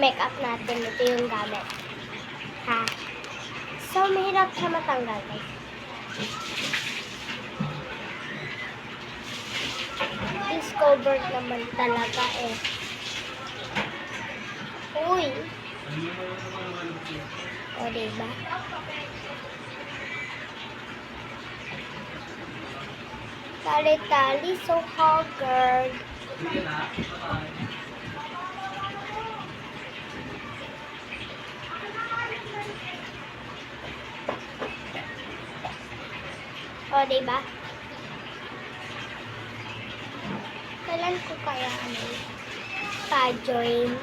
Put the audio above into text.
check up natin. Ito yung gamit. Ha? So, mahirap siya matanggal, guys. Discovered naman talaga eh. Uy! O, diba? Tali-tali, so haggard. O, diba? Kailan ko kaya pa-join?